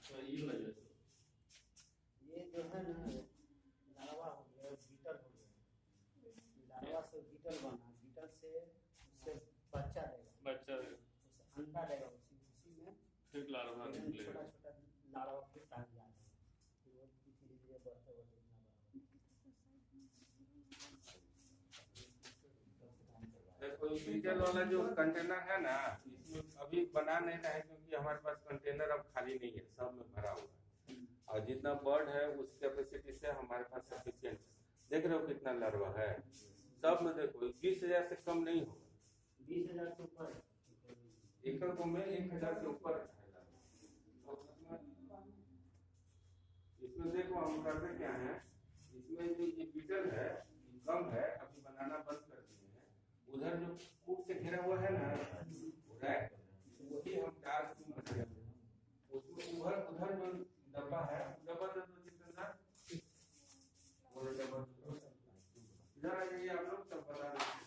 तो ये वाला जो है ये जो है ना लार्वा हो गया, बीटल हो गया, लार्वा से बीटल बना, बीटल से उससे बच्चा देगा, उससे अंडा देगा, उसी में फिर लार्वा निकलेगा, छोटा छोटा लार्वा फिर टांग जाएगा, फिर वो धीरे धीरे बढ़ते बढ़ते इतना बड़ा देखो बीटल वाला जो कंटेनर है ना, इसमें अभी बना नहीं रहा है क्योंकि हमारे पास कंटेनर अब खाली नहीं है, सब में भरा हुआ है और जितना बर्ड है उस कैपेसिटी से हमारे पास सफिशिएंट है। देख रहे हो कितना लार्वा है, सब में देखो 20,000 से कम नहीं होगा, 20,000 से ऊपर एकड़ में 1,000 से ऊपर। इसमें देखो हम करते क्या है, इसमें जो ये बीटल है कम है, अभी बनाना बंद कर दिए हैं। उधर जो कूट से घिरा हुआ है ना रैक, वही हम डार्क में बना रहे हैं। उसमें उधर उधर जो डब्बा है, डब्बा तो जितना वो डब्बा इधर आ जाइए आप लोग, सब बता रहे हैं।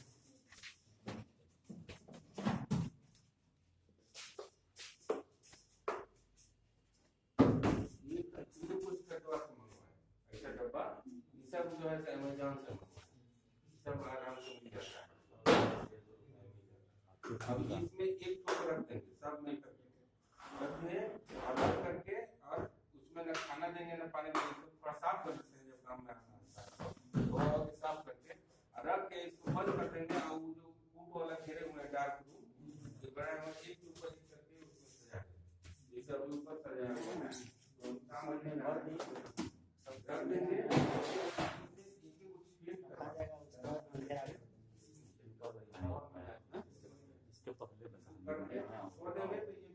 ये कुछ कटवा से मंगवाए ऐसा डब्बा, ये सब जो है अमेज़न से मंगवाए, सब आराम से मिल जाता है। अब इसमें एक ठोक रख देंगे, सब नहीं करके अलग करके, और उसमें न खाना देंगे न पानी देंगे, तो थोड़ा साफ कर देते हैं जब काम में आना आता है, तो साफ करके रख के इसको बंद कर देंगे। और वो जो कूट वाला घेरे हुए डार्क रूम ये बनाए हुए, एक ऊपर एक करके उसमें सजा देंगे, ये सब ऊपर सजाया हुआ है, तो काम में भर देंगे, सब रख देंगे, इसके पहले बता छोड़ देंगे तो ये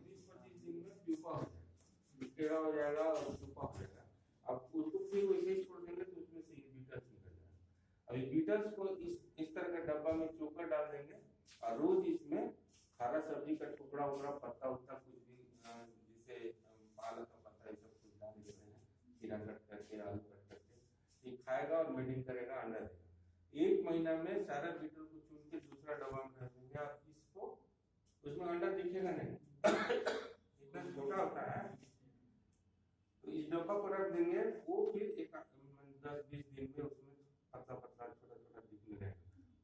20-25 दिन में प्यूपा हो जाएगा, टेढ़ा हो जाएगा और प्यूपा हो जाएगा। अब उसको फिर वैसे ही छोड़ देंगे तो उसमें से ये बीटल्स निकल जाएगा। अभी बीटल्स को इस तरह का डब्बा में चोकर डाल देंगे और रोज इसमें हरा सब्जी का टुकड़ा उकड़ा पत्ता उत्ता कुछ भी, जिसे पालक का पत्ता ये सब कुछ डाल देते हैं, खीरा कट करके आलू कट करके, ये खाएगा और मीटिंग करेगा, अंडा देगा। 1 महीना में सारा बीटल को चुन के दूसरा डब्बा में रख देंगे और इसको उसमें अंडा दिखेगा नहीं इतना छोटा होता है, तो इस डब्बा को रख देंगे, वो फिर एक 10-20 दिन में उसमें पतला पतला छोटा छोटा दिखने लगेगा,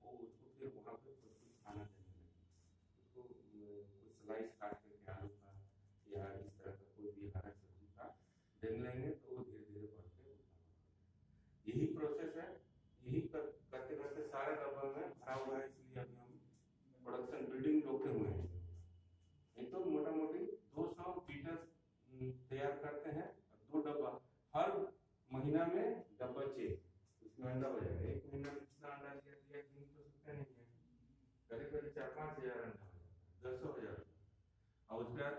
वो उसको फिर वहाँ पे कुछ खाना देने लगेगा, उसको कुछ स्लाइस काट करके आलू का या इस तरह का कोई भी हरा सब्जी का देने लगेंगे, तो वो धीरे धीरे बढ़ के यही प्रोसेस है। यही करते करते सारे डब्बा में भरा हुआ है, इसलिए अभी हम प्रोडक्शन बिल्डिंग रोके हुए हैं। नहीं तो मोटा मोटी 200 बीटल्स तैयार करते हैं, 2 डब्बा हर महीना में डब्बा चेक, उसमें अंडा हो जाएगा। 1 महीना में कितना अंडा दिया गिन तो सकते नहीं है, करीब करीब 4-5 हजार अंडा हो जाता है, 10 हजार। और उसके बाद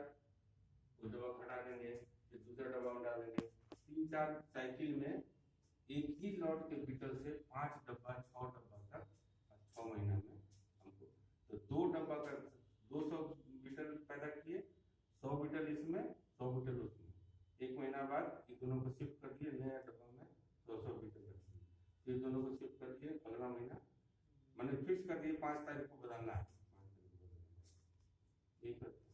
वो डब्बा हटा देंगे, फिर दूसरा डब्बा में डालेंगे, 3-4 साइकिल में एक ही लॉट के बीटल से 5 डब्बा 6 डब्बा तक 6 महीना में हमको, तो 2 डब्बा का 200 बीटल पैदा किए, 100 बीटल इसमें 100 बीटल उसमें, 1 महीना बाद ये दोनों को शिफ्ट कर दिए नया डब्बा में, 100 बीटल रख दिए, फिर दोनों को शिफ्ट कर दिए, अगला महीना मैंने फिक्स कर दिए 5 तारीख को बदलना है, 5 तारीख को बदलना है, यही करते हैं।